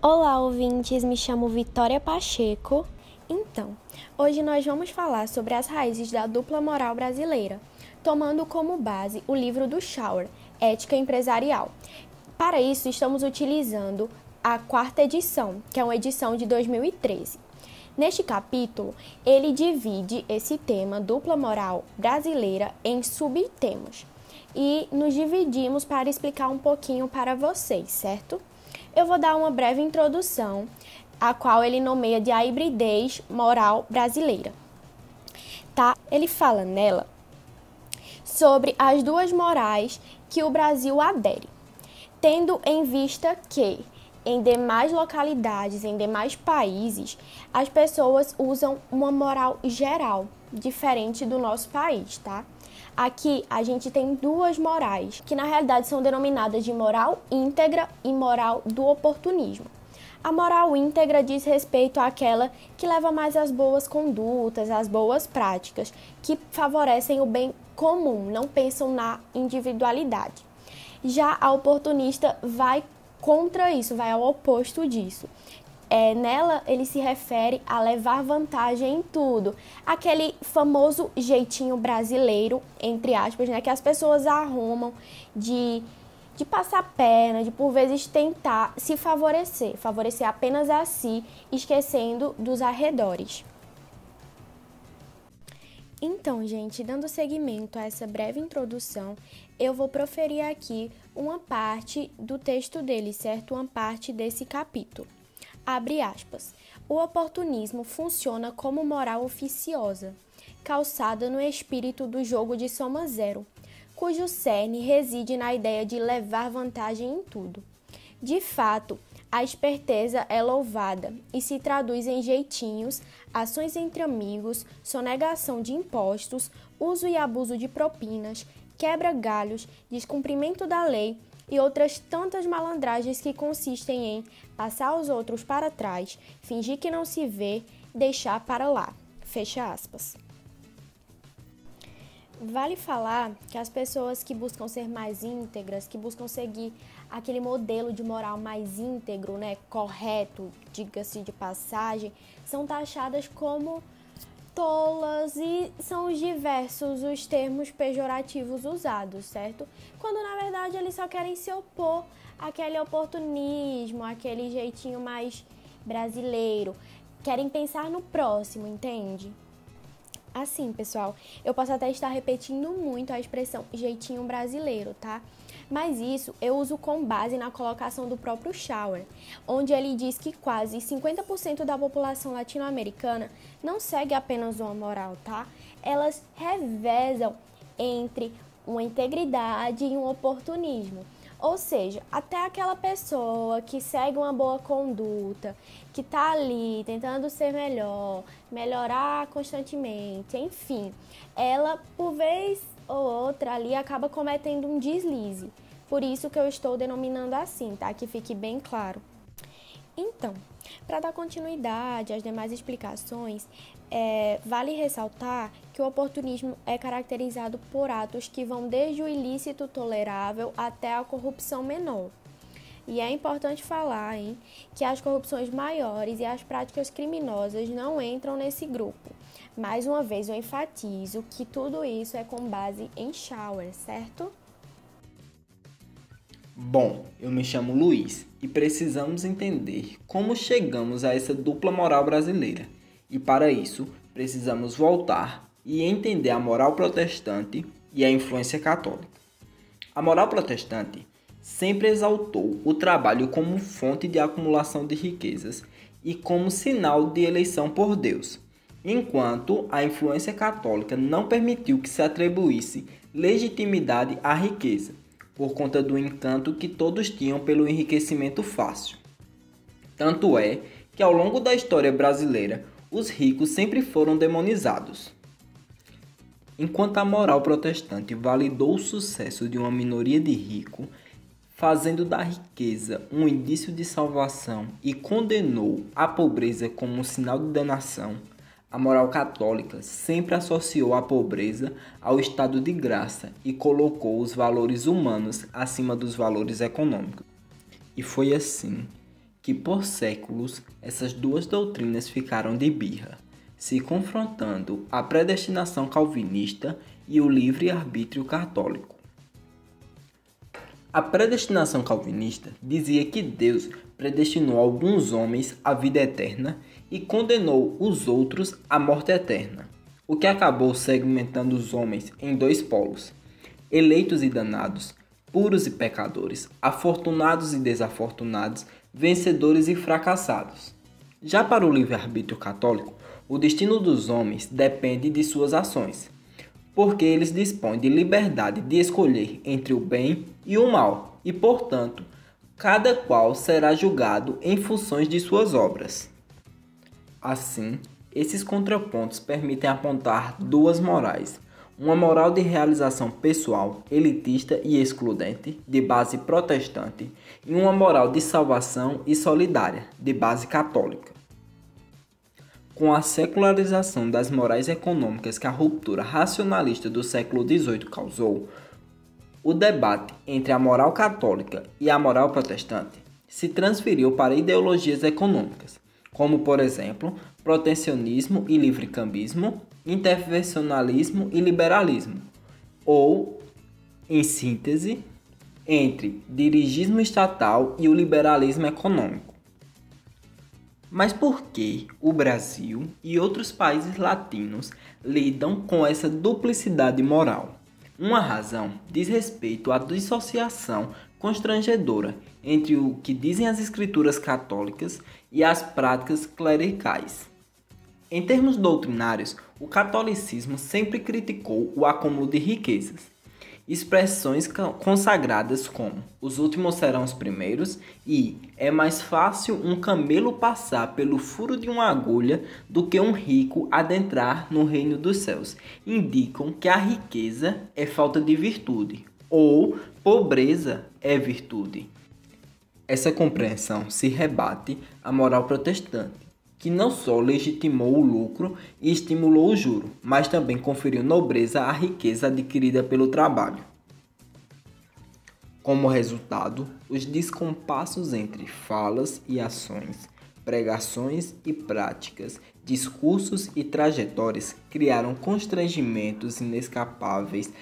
Olá, ouvintes, me chamo Vitória Pacheco. Então, hoje nós vamos falar sobre as raízes da dupla moral brasileira, tomando como base o livro do Schauer, Ética Empresarial. Para isso, estamos utilizando a quarta edição, que é uma edição de 2013. Neste capítulo, ele divide esse tema, dupla moral brasileira, em subtemas. E nos dividimos para explicar um pouquinho para vocês, certo? Eu vou dar uma breve introdução, a qual ele nomeia de a hibridez moral brasileira. Tá? Ele fala nela sobre as duas morais que o Brasil adere, tendo em vista que em demais localidades, em demais países, as pessoas usam uma moral geral, diferente do nosso país, tá? Aqui a gente tem duas morais, que na realidade são denominadas de moral íntegra e moral do oportunismo. A moral íntegra diz respeito àquela que leva mais às boas condutas, às boas práticas, que favorecem o bem comum, não pensam na individualidade. Já a oportunista vai contra isso, vai ao oposto disso. Nela, ele se refere a levar vantagem em tudo. Aquele famoso jeitinho brasileiro, entre aspas, né, que as pessoas arrumam de passar perna, de por vezes tentar se favorecer apenas a si, esquecendo dos arredores. Então, gente, dando seguimento a essa breve introdução, eu vou proferir aqui uma parte do texto dele, certo? Uma parte desse capítulo. Abre aspas. O oportunismo funciona como moral oficiosa, calçada no espírito do jogo de soma zero, cujo cerne reside na ideia de levar vantagem em tudo. De fato, a esperteza é louvada e se traduz em jeitinhos, ações entre amigos, sonegação de impostos, uso e abuso de propinas, quebra-galhos, descumprimento da lei e outras tantas malandragens que consistem em passar os outros para trás, fingir que não se vê, deixar para lá. Fecha aspas. Vale falar que as pessoas que buscam ser mais íntegras, que buscam seguir aquele modelo de moral mais íntegro, né, correto, diga-se de passagem, são taxadas como tolas e são diversos os termos pejorativos usados, certo? Quando na verdade eles só querem se opor àquele oportunismo, àquele jeitinho mais brasileiro, querem pensar no próximo, entende? Assim, pessoal, eu posso até estar repetindo muito a expressão jeitinho brasileiro, tá? Mas isso eu uso com base na colocação do próprio Schauer, onde ele diz que quase 50% da população latino-americana não segue apenas uma moral, tá? Elas revezam entre uma integridade e um oportunismo. Ou seja, até aquela pessoa que segue uma boa conduta, que está ali tentando ser melhor, melhorar constantemente, enfim, ela por vez ou outra ali acaba cometendo um deslize. Por isso que eu estou denominando assim, tá? Que fique bem claro. Então, para dar continuidade às demais explicações, vale ressaltar que o oportunismo é caracterizado por atos que vão desde o ilícito tolerável até a corrupção menor. E é importante falar, que as corrupções maiores e as práticas criminosas não entram nesse grupo. Mais uma vez, eu enfatizo que tudo isso é com base em Schauer, certo? Bom, eu me chamo Luiz e precisamos entender como chegamos a essa dupla moral brasileira. E para isso, precisamos voltar e entender a moral protestante e a influência católica. A moral protestante sempre exaltou o trabalho como fonte de acumulação de riquezas e como sinal de eleição por Deus, enquanto a influência católica não permitiu que se atribuísse legitimidade à riqueza, por conta do encanto que todos tinham pelo enriquecimento fácil. Tanto é que ao longo da história brasileira, os ricos sempre foram demonizados. Enquanto a moral protestante validou o sucesso de uma minoria de ricos, fazendo da riqueza um indício de salvação e condenou a pobreza como um sinal de danação, a moral católica sempre associou a pobreza ao estado de graça e colocou os valores humanos acima dos valores econômicos. E foi assim que por séculos essas duas doutrinas ficaram de birra, se confrontando a predestinação calvinista e o livre-arbítrio católico. A predestinação calvinista dizia que Deus predestinou alguns homens à vida eterna e condenou os outros à morte eterna, o que acabou segmentando os homens em dois polos: eleitos e danados, puros e pecadores, afortunados e desafortunados, vencedores e fracassados. Já para o livre-arbítrio católico, o destino dos homens depende de suas ações, porque eles dispõem de liberdade de escolher entre o bem e o mal, e, portanto, cada qual será julgado em funções de suas obras. Assim, esses contrapontos permitem apontar duas morais: uma moral de realização pessoal, elitista e excludente, de base protestante, e uma moral de salvação e solidária, de base católica. Com a secularização das morais econômicas que a ruptura racionalista do século XVIII causou, o debate entre a moral católica e a moral protestante se transferiu para ideologias econômicas, como, por exemplo, protecionismo e livrecambismo, intervencionalismo e liberalismo, ou, em síntese, entre dirigismo estatal e o liberalismo econômico. Mas por que o Brasil e outros países latinos lidam com essa duplicidade moral? Uma razão diz respeito à dissociação constrangedora entre o que dizem as escrituras católicas e as práticas clericais. Em termos doutrinários, o catolicismo sempre criticou o acúmulo de riquezas. Expressões consagradas como "os últimos serão os primeiros" e "é mais fácil um camelo passar pelo furo de uma agulha do que um rico adentrar no reino dos céus" indicam que a riqueza é falta de virtude ou pobreza é virtude. Essa compreensão se rebate à moral protestante, que não só legitimou o lucro e estimulou o juro, mas também conferiu nobreza à riqueza adquirida pelo trabalho. Como resultado, os descompassos entre falas e ações, pregações e práticas, discursos e trajetórias criaram constrangimentos inescapáveis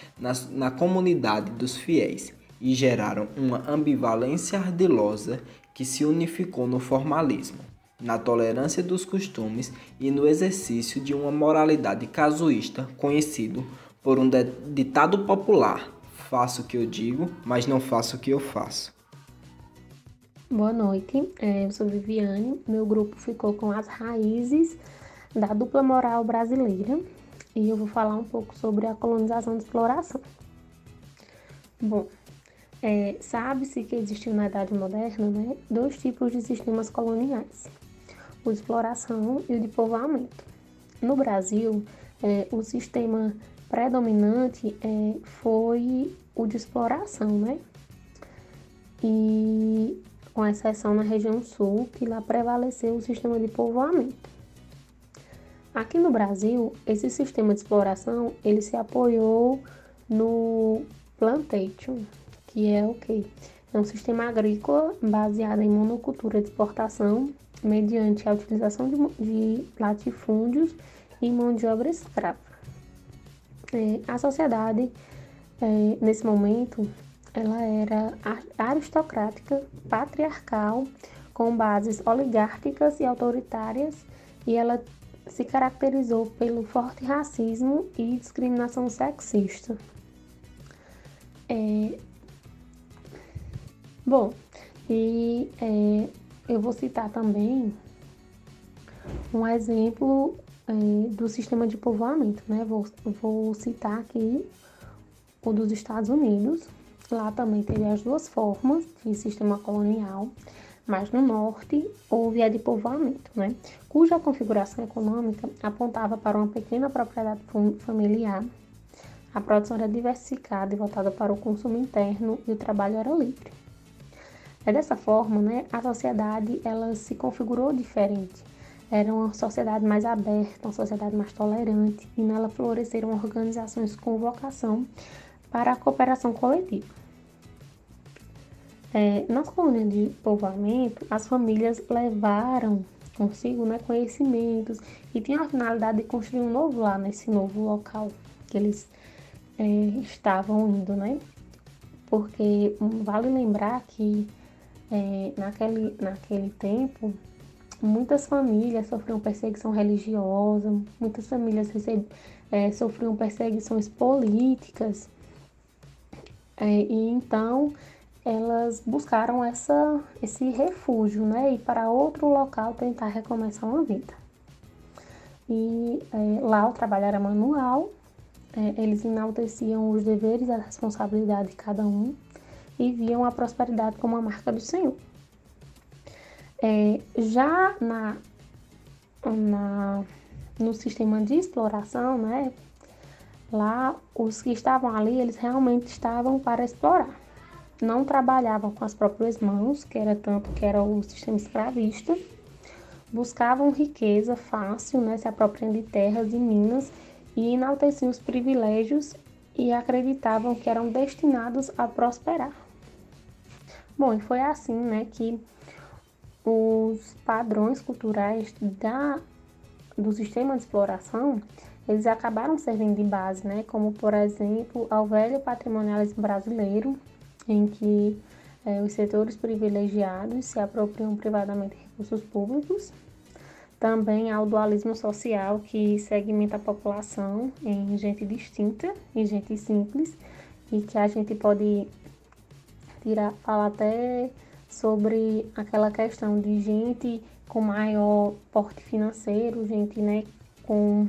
na comunidade dos fiéis e geraram uma ambivalência ardilosa que se unificou no formalismo, na tolerância dos costumes e no exercício de uma moralidade casuísta conhecido por um ditado popular: faço o que eu digo, mas não faço o que eu faço. Boa noite, eu sou Viviane, meu grupo ficou com as raízes da dupla moral brasileira e eu vou falar um pouco sobre a colonização e exploração. Bom, sabe-se que existiu na Idade Moderna, dois tipos de sistemas coloniais: o de exploração e o de povoamento. No Brasil, o sistema predominante foi o de exploração, e com exceção na região sul, que lá prevaleceu o sistema de povoamento. Aqui no Brasil, esse sistema de exploração, ele se apoiou no plantation, que é o quê? É um sistema agrícola baseado em monocultura de exportação, mediante a utilização de latifúndios e mão de obra escrava. A sociedade, nesse momento, ela era aristocrática, patriarcal, com bases oligárquicas e autoritárias, e ela se caracterizou pelo forte racismo e discriminação sexista. Eu vou citar também um exemplo do sistema de povoamento, Vou citar aqui o dos Estados Unidos. Lá também teve as duas formas de sistema colonial, mas no norte houve a de povoamento, Cuja configuração econômica apontava para uma pequena propriedade familiar. A produção era diversificada e voltada para o consumo interno e o trabalho era livre. Dessa forma, a sociedade ela se configurou diferente. Era uma sociedade mais aberta, uma sociedade mais tolerante, e nela floresceram organizações com vocação para a cooperação coletiva. Nas colônias de povoamento, as famílias levaram consigo, né, conhecimentos e tinham a finalidade de construir um novo lar nesse novo local que eles estavam indo, né? Porque vale lembrar que naquele tempo muitas famílias sofriam perseguição religiosa, muitas famílias sofriam perseguições políticas, e então elas buscaram esse refúgio, né? Ir para outro local tentar recomeçar uma vida. E lá o trabalho era manual, eles enalteciam os deveres e a responsabilidade de cada um e viam a prosperidade como a marca do Senhor. Já no sistema de exploração, né? Lá os que estavam ali, eles realmente estavam para explorar. Não trabalhavam com as próprias mãos, que era o sistema escravista, buscavam riqueza fácil, né, se apropriando de terras e minas e enalteciam os privilégios e acreditavam que eram destinados a prosperar. Bom, e foi assim, né, que os padrões culturais do sistema de exploração, eles acabaram servindo de base, né, como, por exemplo, ao velho patrimonialismo brasileiro, em que os setores privilegiados se apropriam privadamente de recursos públicos. Também ao dualismo social, que segmenta a população em gente distinta e gente simples, e que a gente pode falar até sobre aquela questão de gente com maior porte financeiro, gente, né, com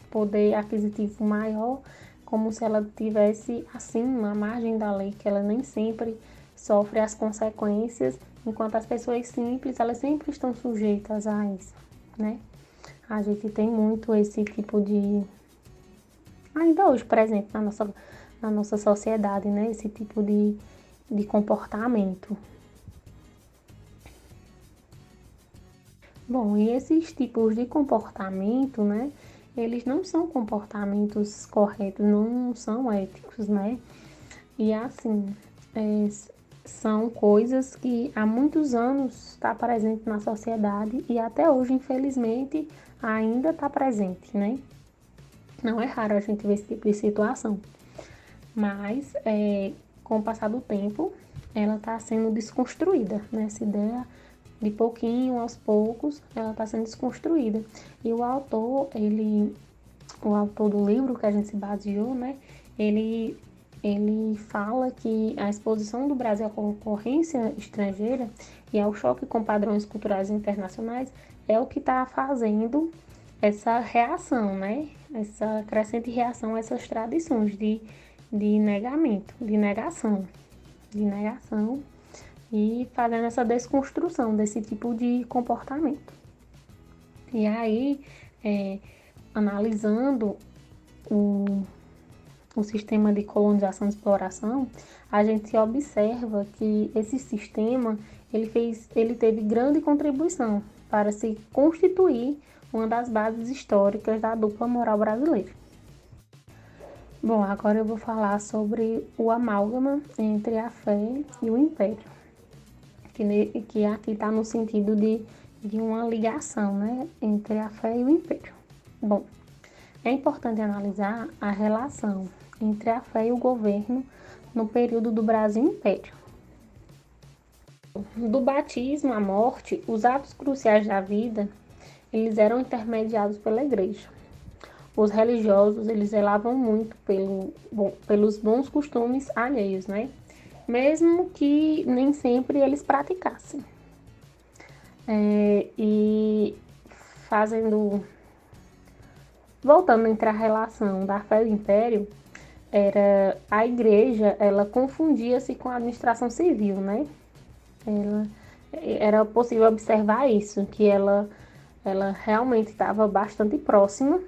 poder aquisitivo maior, como se ela tivesse acima, à margem da lei, que ela nem sempre sofre as consequências, enquanto as pessoas simples, elas sempre estão sujeitas a isso, né? A gente tem muito esse tipo de... ainda hoje presente na nossa sociedade, né? Esse tipo de comportamento. Bom, e esses tipos de comportamento, né? Eles não são comportamentos corretos, não são éticos, né? E assim, são coisas que há muitos anos está presente na sociedade e até hoje, infelizmente, ainda está presente, né? Não é raro a gente ver esse tipo de situação, mas com o passar do tempo, ela está sendo desconstruída, né? Essa ideia, de pouquinho aos poucos, ela está sendo desconstruída. E o autor do livro que a gente se baseou, né? Ele fala que a exposição do Brasil à concorrência estrangeira e ao choque com padrões culturais internacionais é o que está fazendo essa reação, né? Essa crescente reação a essas tradições de negamento, de negação, e fazendo essa desconstrução desse tipo de comportamento. E aí, analisando o sistema de colonização e exploração, a gente observa que esse sistema ele teve grande contribuição para se constituir uma das bases históricas da dupla moral brasileira. Bom, agora eu vou falar sobre o amálgama entre a fé e o império, que aqui está no sentido de uma ligação, né, entre a fé e o império. Bom, é importante analisar a relação entre a fé e o governo no período do Brasil Império. Do batismo à morte, os atos cruciais da vida, eles eram intermediados pela igreja. Os religiosos, eles zelavam muito pelos bons costumes alheios, né? Mesmo que nem sempre eles praticassem. Voltando entre a relação da fé e o império, a igreja, ela confundia-se com a administração civil, né? Era possível observar isso, que ela realmente estava bastante próxima.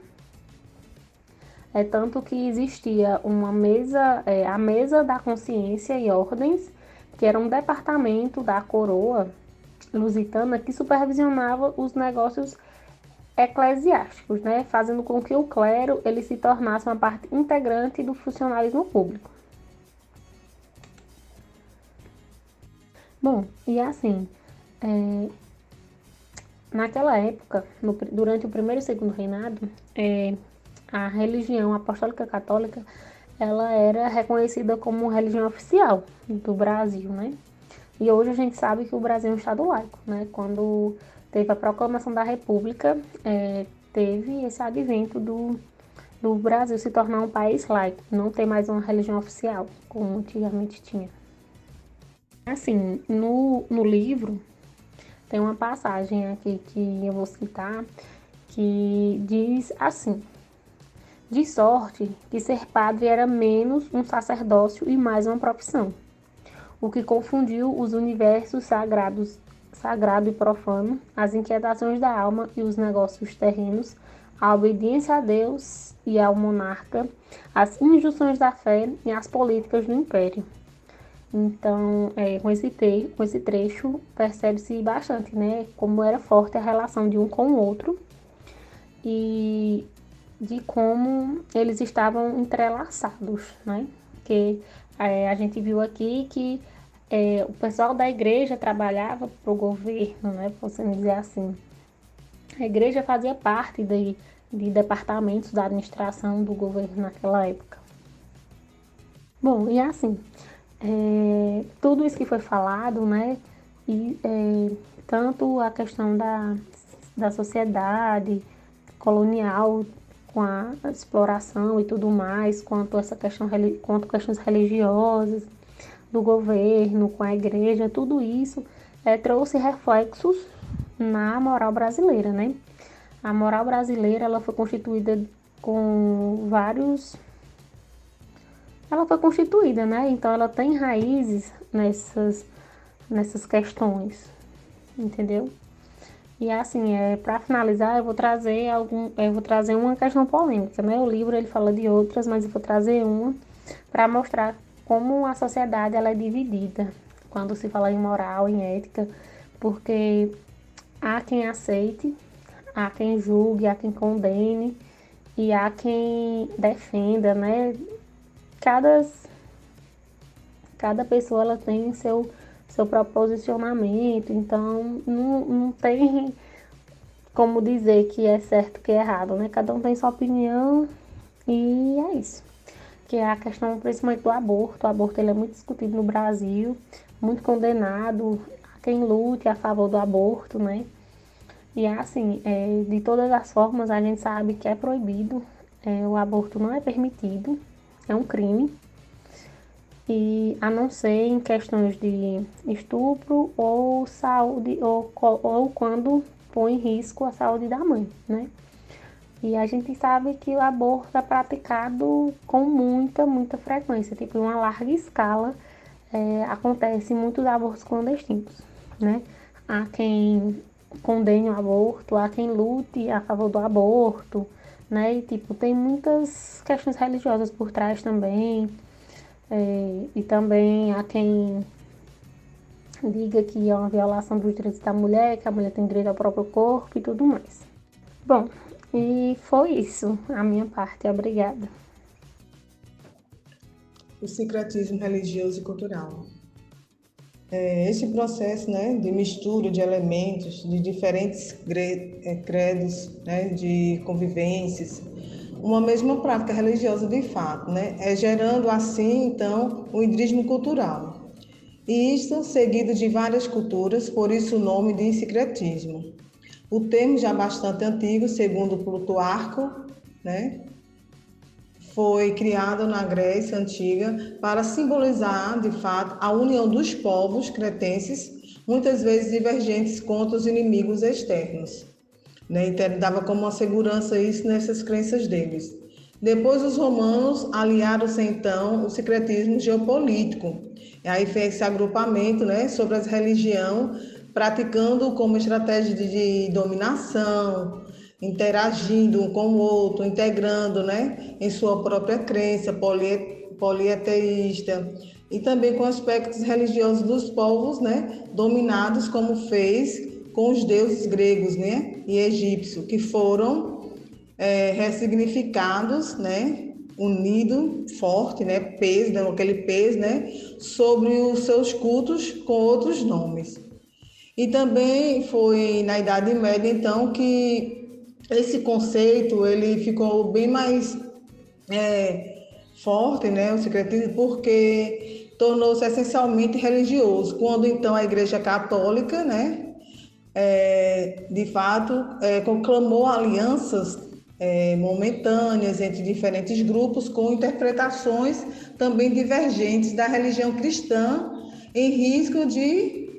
Tanto que existia uma mesa, a mesa da consciência e ordens, que era um departamento da coroa lusitana que supervisionava os negócios eclesiásticos, né, fazendo com que o clero ele se tornasse uma parte integrante do funcionalismo público. Bom, e assim, naquela época, durante o primeiro e segundo reinado, a religião apostólica católica, ela era reconhecida como religião oficial do Brasil, né? E hoje a gente sabe que o Brasil é um estado laico, né? Quando teve a proclamação da República, teve esse advento do Brasil se tornar um país laico, não ter mais uma religião oficial, como antigamente tinha. Assim, no livro, tem uma passagem aqui que eu vou citar, que diz assim: de sorte que ser padre era menos um sacerdócio e mais uma profissão, o que confundiu os universos sagrado e profano, as inquietações da alma e os negócios terrenos, a obediência a Deus e ao monarca, as injunções da fé e as políticas do império. Então, com esse trecho, percebe-se bastante, né, como era forte a relação de um com o outro e de como eles estavam entrelaçados, né? Porque a gente viu aqui que o pessoal da igreja trabalhava para o governo, né? Podemos dizer assim. A igreja fazia parte de departamentos da administração do governo naquela época. Bom, e assim, tudo isso que foi falado, né? E tanto a questão da sociedade colonial com a exploração e tudo mais, quanto questões religiosas do governo, com a igreja, tudo isso trouxe reflexos na moral brasileira, né? A moral brasileira, ela foi constituída com vários... Ela foi constituída, né? Então, ela tem raízes nessas questões, entendeu? E assim, para finalizar, eu vou trazer uma questão polêmica, né? O livro ele fala de outras, mas eu vou trazer uma para mostrar como a sociedade ela é dividida quando se fala em moral, em ética, porque há quem aceite, há quem julgue, há quem condene e há quem defenda, né? Cada pessoa ela tem seu próprio posicionamento, então não tem como dizer que é certo que é errado, né? Cada um tem sua opinião e é isso. Que é a questão principalmente do aborto. O aborto ele é muito discutido no Brasil, muito condenado. Há quem lute a favor do aborto, né? E assim, de todas as formas, a gente sabe que é proibido, o aborto não é permitido, é um crime. E a não ser em questões de estupro ou saúde, ou quando põe em risco a saúde da mãe, né? E a gente sabe que o aborto é praticado com muita frequência, tipo, em uma larga escala, acontece muitos abortos clandestinos, né? Há quem condene o aborto, há quem lute a favor do aborto, né? E, tipo, tem muitas questões religiosas por trás também, e também há quem diga que é uma violação dos direitos da mulher, que a mulher tem direito ao próprio corpo e tudo mais. Bom, e foi isso, a minha parte. Obrigada. O sincretismo religioso e cultural. Esse processo, né, de mistura de elementos de diferentes credos, né, de convivências, uma mesma prática religiosa de fato, né, gerando assim, então, o hibridismo cultural. E isto seguido de várias culturas, por isso o nome de sincretismo. O termo já bastante antigo, segundo Plutarco, né, foi criado na Grécia Antiga para simbolizar, de fato, a união dos povos cretenses, muitas vezes divergentes contra os inimigos externos. Né? Então, ele dava como uma segurança isso nessas crenças deles. Depois, os romanos aliaram-se, então, o sincretismo geopolítico. E aí fez esse agrupamento, né, sobre as religiões, praticando como estratégia de dominação, interagindo um com o outro, integrando, né, em sua própria crença polieteísta, e também com aspectos religiosos dos povos, né, dominados, como fez com os deuses gregos, né, e egípcios, que foram ressignificados, né, unido, forte, né, peso, dando aquele peso, né, sobre os seus cultos com outros nomes. E também foi na Idade Média, então, que esse conceito ele ficou bem mais forte, né, o secretismo, porque tornou-se essencialmente religioso. Quando então a Igreja Católica, né, de fato, conclamou alianças momentâneas entre diferentes grupos com interpretações também divergentes da religião cristã, em risco de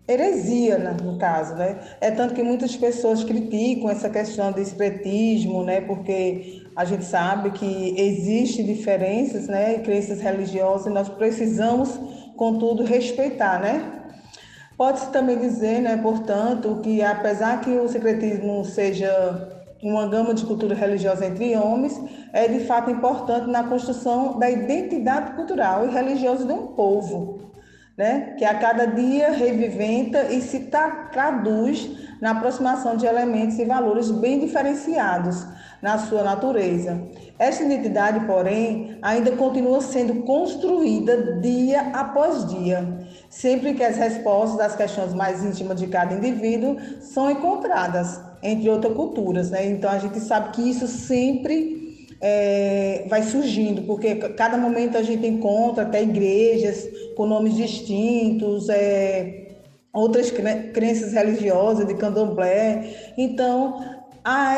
heresia, no caso, né? É tanto que muitas pessoas criticam essa questão do secretismo, né? Porque a gente sabe que existem diferenças, né? E crenças religiosas e nós precisamos, contudo, respeitar, né? Pode-se também dizer, né, portanto, que apesar que o secretismo seja uma gama de cultura religiosa entre homens, é de fato importante na construção da identidade cultural e religiosa de um povo, né, que a cada dia reviventa e se traduz na aproximação de elementos e valores bem diferenciados na sua natureza. Esta identidade, porém, ainda continua sendo construída dia após dia, sempre que as respostas às questões mais íntimas de cada indivíduo são encontradas entre outras culturas, né? Então a gente sabe que isso sempre vai surgindo, porque cada momento a gente encontra até igrejas com nomes distintos, outras crenças religiosas de candomblé. Então há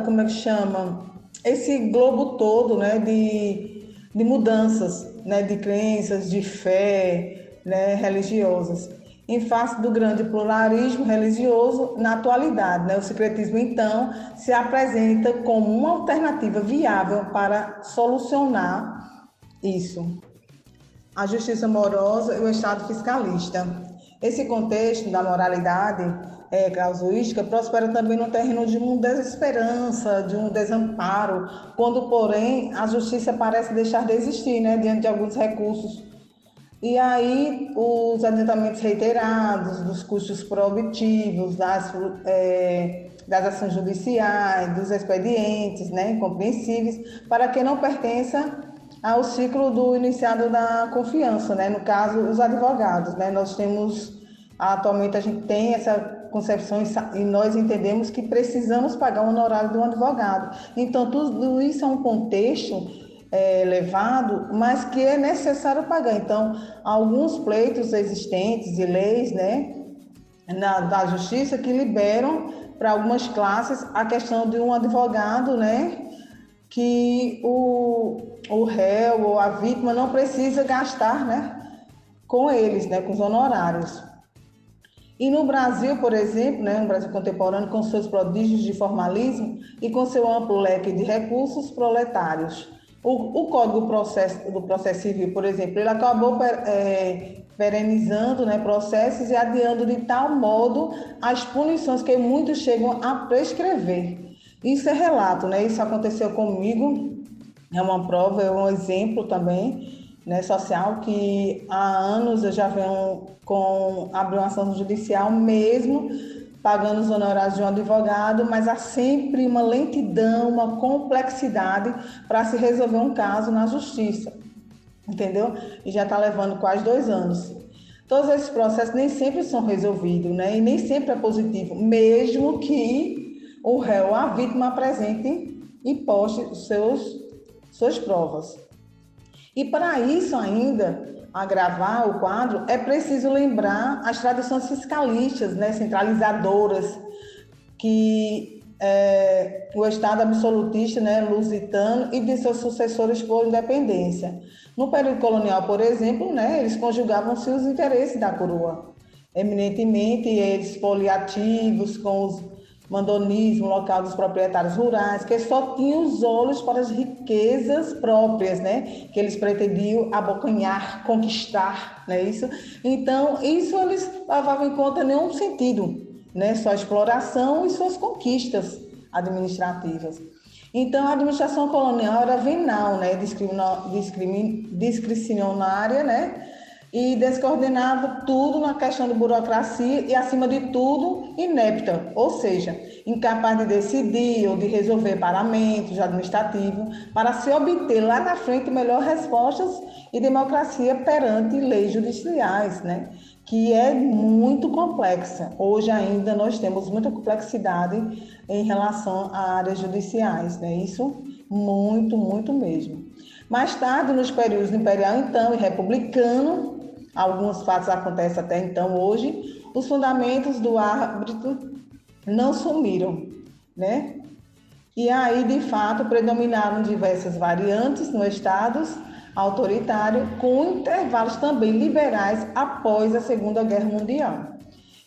como é que chama? Esse globo todo, né, de mudanças, né, de crenças, de fé, né, religiosas. Em face do grande pluralismo religioso na atualidade, né, o secretismo, então, se apresenta como uma alternativa viável para solucionar isso. A justiça amorosa e o Estado fiscalista. Esse contexto da moralidade casuística prospera também no terreno de uma desesperança, de um desamparo, quando, porém, a justiça parece deixar de existir, né, diante de alguns recursos. E aí, os adiantamentos reiterados, dos custos proibitivos, das ações judiciais, dos expedientes, né, incompreensíveis, para quem não pertença ao ciclo do iniciado da confiança, né, no caso, os advogados, né, atualmente a gente tem essa concepção e nós entendemos que precisamos pagar o honorário de um advogado. Então, tudo isso é um contexto elevado, mas que é necessário pagar. Então, alguns pleitos existentes e leis, né, da justiça que liberam para algumas classes a questão de um advogado, né, que o réu ou a vítima não precisa gastar, né, com eles, né, com os honorários. E no Brasil, por exemplo, né, no Brasil contemporâneo, com seus prodígios de formalismo e com seu amplo leque de recursos proletários, o Código do Processo Civil, por exemplo, ele acabou perenizando, né, processos e adiando de tal modo as punições que muitos chegam a prescrever. Isso é relato, né? Isso aconteceu comigo, é uma prova, é um exemplo também, né, social, que há anos eu já venho abrir uma ação judicial mesmo pagando os honorários de um advogado, mas há sempre uma lentidão, uma complexidade para se resolver um caso na justiça, entendeu? E já está levando quase 2 anos. Todos esses processos nem sempre são resolvidos, né? E nem sempre é positivo, mesmo que o réu, a vítima, apresente e poste suas provas. E para isso ainda, agravar o quadro, é preciso lembrar as tradições fiscalistas, né, centralizadoras, que o Estado absolutista, né, lusitano e de seus sucessores por independência. No período colonial, por exemplo, né, eles conjugavam-se os interesses da coroa, eminentemente expoliativos, com os mandonismo local dos proprietários rurais, que só tinham os olhos para as riquezas próprias, né? Que eles pretendiam abocanhar, conquistar, não é isso? Então, isso eles levavam em conta nenhum sentido, né? Só a exploração e suas conquistas administrativas. Então, a administração colonial era venal, né? Discricionária, né? E descoordenava tudo na questão de burocracia e, acima de tudo, inepta. Ou seja, incapaz de decidir ou de resolver parâmetros administrativos para se obter lá na frente melhores respostas e democracia perante leis judiciais, né? Que é muito complexa. Hoje ainda nós temos muita complexidade em relação a áreas judiciais, né? Isso muito, muito mesmo. Mais tarde, nos períodos imperial então e republicano, alguns fatos acontecem até então hoje, os fundamentos do árbitro não sumiram, né? E aí, de fato, predominaram diversas variantes no estados autoritário, com intervalos também liberais após a Segunda Guerra Mundial.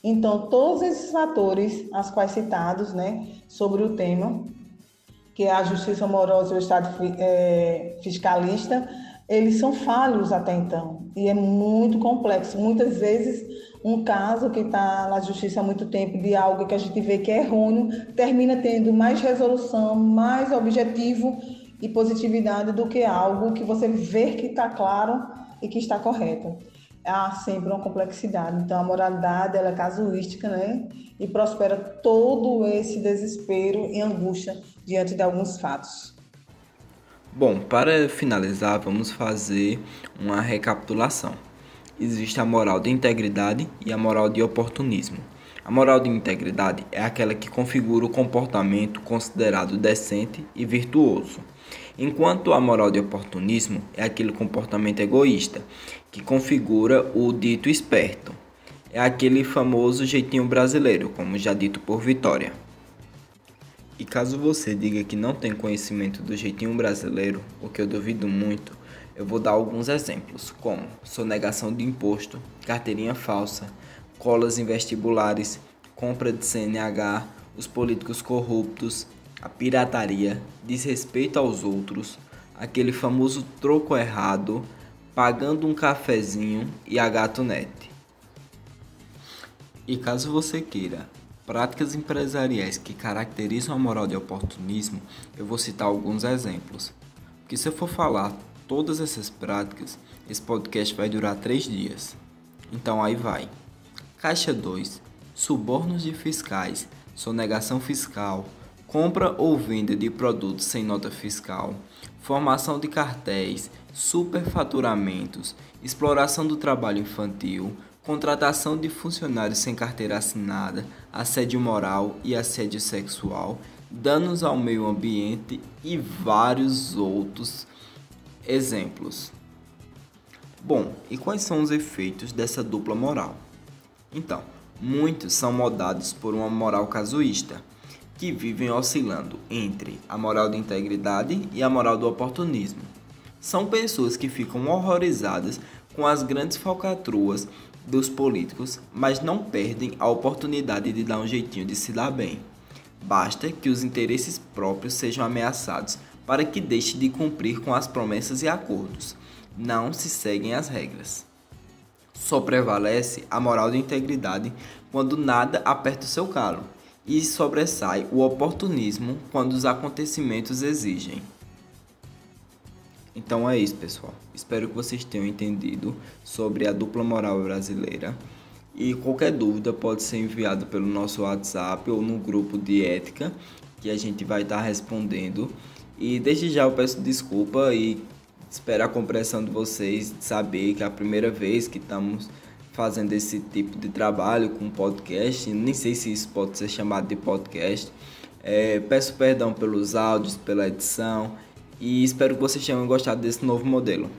Então, todos esses fatores, as quais citados, né, sobre o tema, que é a justiça amorosa e o Estado fiscalista, eles são falhos até então, e é muito complexo. Muitas vezes, um caso que está na justiça há muito tempo, de algo que a gente vê que é errôneo, termina tendo mais resolução, mais objetivo e positividade do que algo que você vê que está claro e que está correto. Há sempre uma complexidade. Então, a moralidade ela é casuística, né? E prospera todo esse desespero e angústia diante de alguns fatos. Bom, para finalizar, vamos fazer uma recapitulação. Existe a moral de integridade e a moral de oportunismo. A moral de integridade é aquela que configura o comportamento considerado decente e virtuoso, enquanto a moral de oportunismo é aquele comportamento egoísta, que configura o dito esperto. É aquele famoso jeitinho brasileiro, como já dito por Vitória. E caso você diga que não tem conhecimento do jeitinho brasileiro, o que eu duvido muito, eu vou dar alguns exemplos, como sonegação de imposto, carteirinha falsa, colas em vestibulares, compra de CNH, os políticos corruptos, a pirataria, desrespeito aos outros, aquele famoso troco errado, pagando um cafezinho e a gatunete. E caso você queira práticas empresariais que caracterizam a moral de oportunismo, eu vou citar alguns exemplos. Porque se eu for falar todas essas práticas, esse podcast vai durar 3 dias. Então aí vai. Caixa 2, subornos de fiscais, sonegação fiscal, compra ou venda de produtos sem nota fiscal, formação de cartéis, superfaturamentos, exploração do trabalho infantil, contratação de funcionários sem carteira assinada, assédio moral e assédio sexual, danos ao meio ambiente e vários outros exemplos. Bom, e quais são os efeitos dessa dupla moral? Então, muitos são moldados por uma moral casuísta, que vivem oscilando entre a moral de integridade e a moral do oportunismo. São pessoas que ficam horrorizadas com as grandes falcatruas dos políticos, mas não perdem a oportunidade de dar um jeitinho de se dar bem. Basta que os interesses próprios sejam ameaçados para que deixe de cumprir com as promessas e acordos. Não se seguem as regras. Só prevalece a moral de integridade quando nada aperta o seu calo, e sobressai o oportunismo quando os acontecimentos exigem. Então é isso, pessoal. Espero que vocês tenham entendido sobre a dupla moral brasileira. E qualquer dúvida pode ser enviada pelo nosso WhatsApp ou no grupo de ética, que a gente vai estar respondendo. E desde já eu peço desculpa e espero a compreensão de vocês, de saber que é a primeira vez que estamos fazendo esse tipo de trabalho com podcast. Nem sei se isso pode ser chamado de podcast. Peço perdão pelos áudios, pela edição. E espero que vocês tenham gostado desse novo modelo.